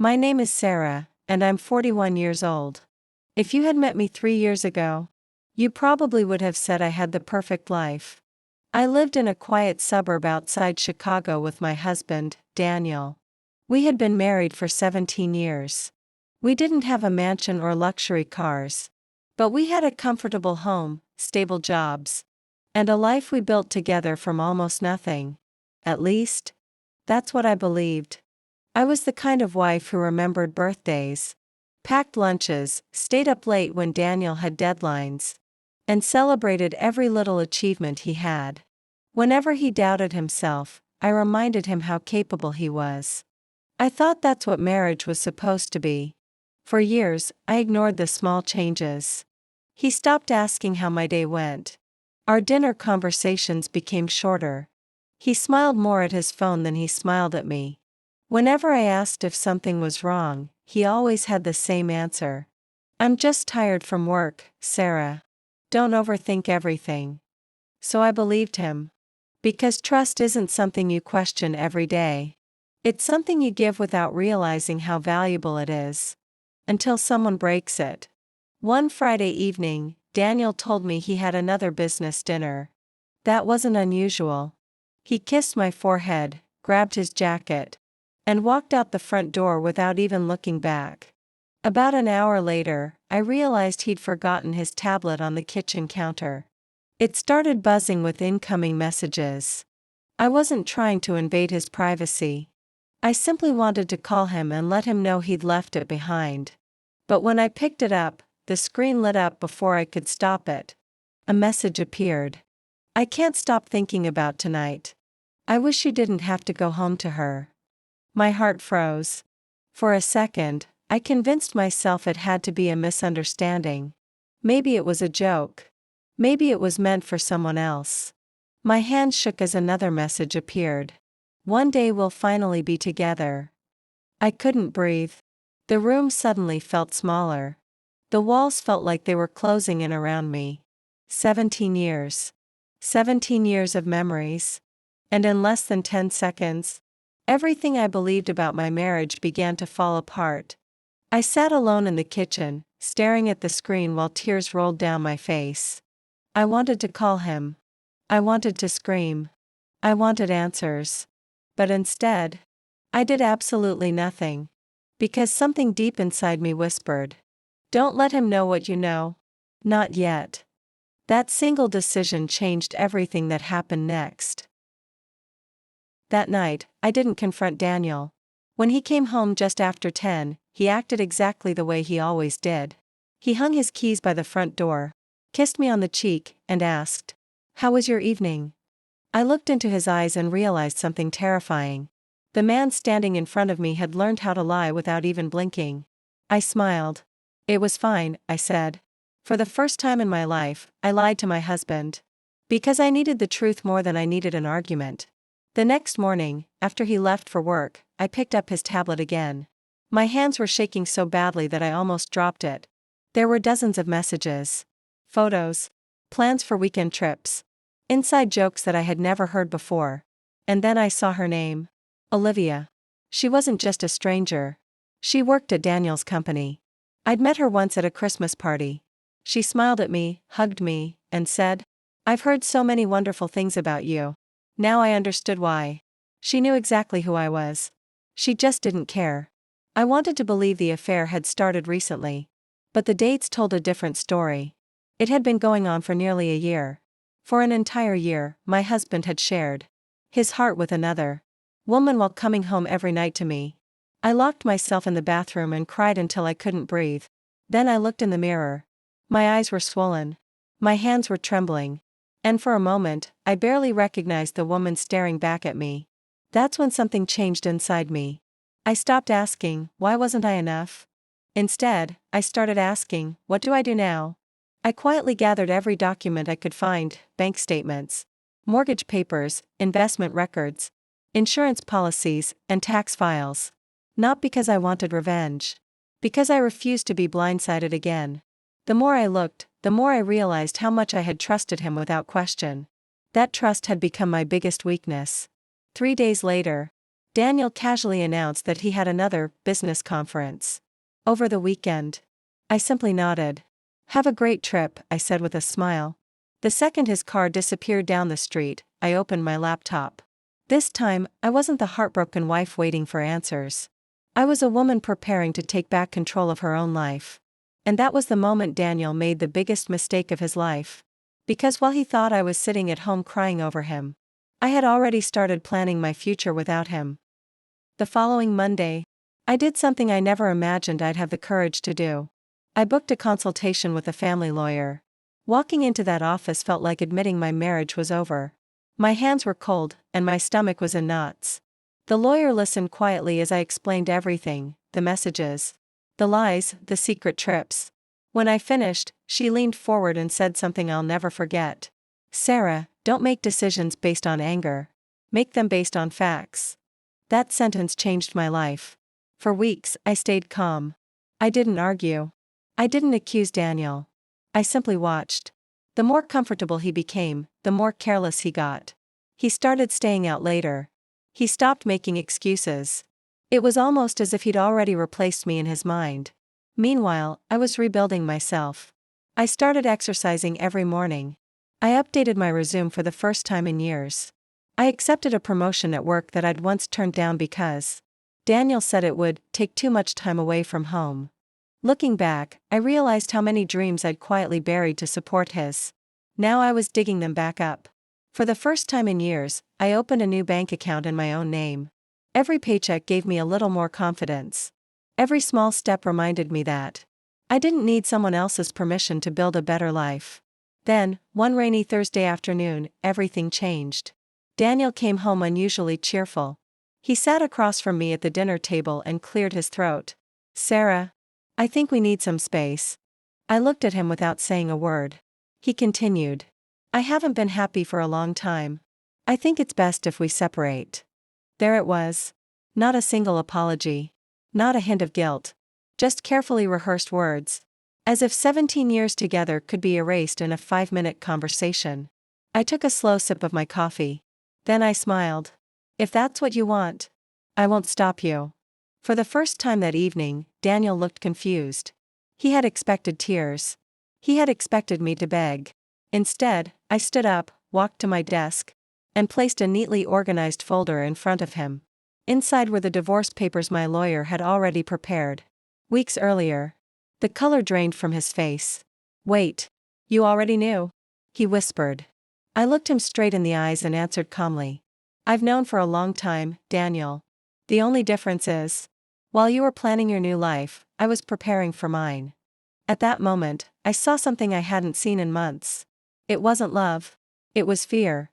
My name is Sarah, and I'm 41 years old. If you had met me 3 years ago, you probably would have said I had the perfect life. I lived in a quiet suburb outside Chicago with my husband, Daniel. We had been married for 17 years. We didn't have a mansion or luxury cars. But we had a comfortable home, stable jobs, and a life we built together from almost nothing. At least, that's what I believed. I was the kind of wife who remembered birthdays, packed lunches, stayed up late when Daniel had deadlines, and celebrated every little achievement he had. Whenever he doubted himself, I reminded him how capable he was. I thought that's what marriage was supposed to be. For years, I ignored the small changes. He stopped asking how my day went. Our dinner conversations became shorter. He smiled more at his phone than he smiled at me. Whenever I asked if something was wrong, he always had the same answer. I'm just tired from work, Sarah. Don't overthink everything. So I believed him. Because trust isn't something you question every day. It's something you give without realizing how valuable it is. Until someone breaks it. One Friday evening, Daniel told me he had another business dinner. That wasn't unusual. He kissed my forehead, grabbed his jacket, and walked out the front door without even looking back. About an hour later, I realized he'd forgotten his tablet on the kitchen counter. It started buzzing with incoming messages. I wasn't trying to invade his privacy. I simply wanted to call him and let him know he'd left it behind. But when I picked it up, the screen lit up before I could stop it. A message appeared. I can't stop thinking about tonight. I wish you didn't have to go home to her. My heart froze. For a second, I convinced myself it had to be a misunderstanding. Maybe it was a joke. Maybe it was meant for someone else. My hand shook as another message appeared. One day we'll finally be together. I couldn't breathe. The room suddenly felt smaller. The walls felt like they were closing in around me. 17 years. 17 years of memories. And in less than 10 seconds, everything I believed about my marriage began to fall apart. I sat alone in the kitchen, staring at the screen while tears rolled down my face. I wanted to call him. I wanted to scream. I wanted answers. But instead, I did absolutely nothing. Because something deep inside me whispered, "Don't let him know what you know. Not yet." That single decision changed everything that happened next. That night, I didn't confront Daniel. When he came home just after 10, he acted exactly the way he always did. He hung his keys by the front door, kissed me on the cheek, and asked, "How was your evening?" I looked into his eyes and realized something terrifying. The man standing in front of me had learned how to lie without even blinking. I smiled. "It was fine," I said. For the first time in my life, I lied to my husband. Because I needed the truth more than I needed an argument. The next morning, after he left for work, I picked up his tablet again. My hands were shaking so badly that I almost dropped it. There were dozens of messages. Photos. Plans for weekend trips. Inside jokes that I had never heard before. And then I saw her name. Olivia. She wasn't just a stranger. She worked at Daniel's company. I'd met her once at a Christmas party. She smiled at me, hugged me, and said, "I've heard so many wonderful things about you." Now I understood why. She knew exactly who I was. She just didn't care. I wanted to believe the affair had started recently. But the dates told a different story. It had been going on for nearly a year. For an entire year, my husband had shared his heart with another woman while coming home every night to me. I locked myself in the bathroom and cried until I couldn't breathe. Then I looked in the mirror. My eyes were swollen. My hands were trembling. And for a moment, I barely recognized the woman staring back at me. That's when something changed inside me. I stopped asking, why wasn't I enough? Instead, I started asking, what do I do now? I quietly gathered every document I could find, bank statements, mortgage papers, investment records, insurance policies, and tax files. Not because I wanted revenge. Because I refused to be blindsided again. The more I looked, the more I realized how much I had trusted him without question. That trust had become my biggest weakness. 3 days later, Daniel casually announced that he had another business conference over the weekend. I simply nodded. Have a great trip, I said with a smile. The second his car disappeared down the street, I opened my laptop. This time, I wasn't the heartbroken wife waiting for answers. I was a woman preparing to take back control of her own life. And that was the moment Daniel made the biggest mistake of his life. Because while he thought I was sitting at home crying over him, I had already started planning my future without him. The following Monday, I did something I never imagined I'd have the courage to do. I booked a consultation with a family lawyer. Walking into that office felt like admitting my marriage was over. My hands were cold, and my stomach was in knots. The lawyer listened quietly as I explained everything, the messages, the lies, the secret trips. When I finished, she leaned forward and said something I'll never forget. Sarah, don't make decisions based on anger. Make them based on facts. That sentence changed my life. For weeks, I stayed calm. I didn't argue. I didn't accuse Daniel. I simply watched. The more comfortable he became, the more careless he got. He started staying out later. He stopped making excuses. It was almost as if he'd already replaced me in his mind. Meanwhile, I was rebuilding myself. I started exercising every morning. I updated my resume for the first time in years. I accepted a promotion at work that I'd once turned down because Daniel said it would take too much time away from home. Looking back, I realized how many dreams I'd quietly buried to support his. Now I was digging them back up. For the first time in years, I opened a new bank account in my own name. Every paycheck gave me a little more confidence. Every small step reminded me that I didn't need someone else's permission to build a better life. Then, one rainy Thursday afternoon, everything changed. Daniel came home unusually cheerful. He sat across from me at the dinner table and cleared his throat. Sarah, I think we need some space. I looked at him without saying a word. He continued. I haven't been happy for a long time. I think it's best if we separate. There it was. Not a single apology. Not a hint of guilt. Just carefully rehearsed words. As if 17 years together could be erased in a 5-minute conversation. I took a slow sip of my coffee. Then I smiled. If that's what you want, I won't stop you. For the first time that evening, Daniel looked confused. He had expected tears. He had expected me to beg. Instead, I stood up, walked to my desk, and placed a neatly organized folder in front of him. Inside were the divorce papers my lawyer had already prepared. Weeks earlier. The color drained from his face. Wait. You already knew? He whispered. I looked him straight in the eyes and answered calmly. I've known for a long time, Daniel. The only difference is, while you were planning your new life, I was preparing for mine. At that moment, I saw something I hadn't seen in months. It wasn't love. It was fear.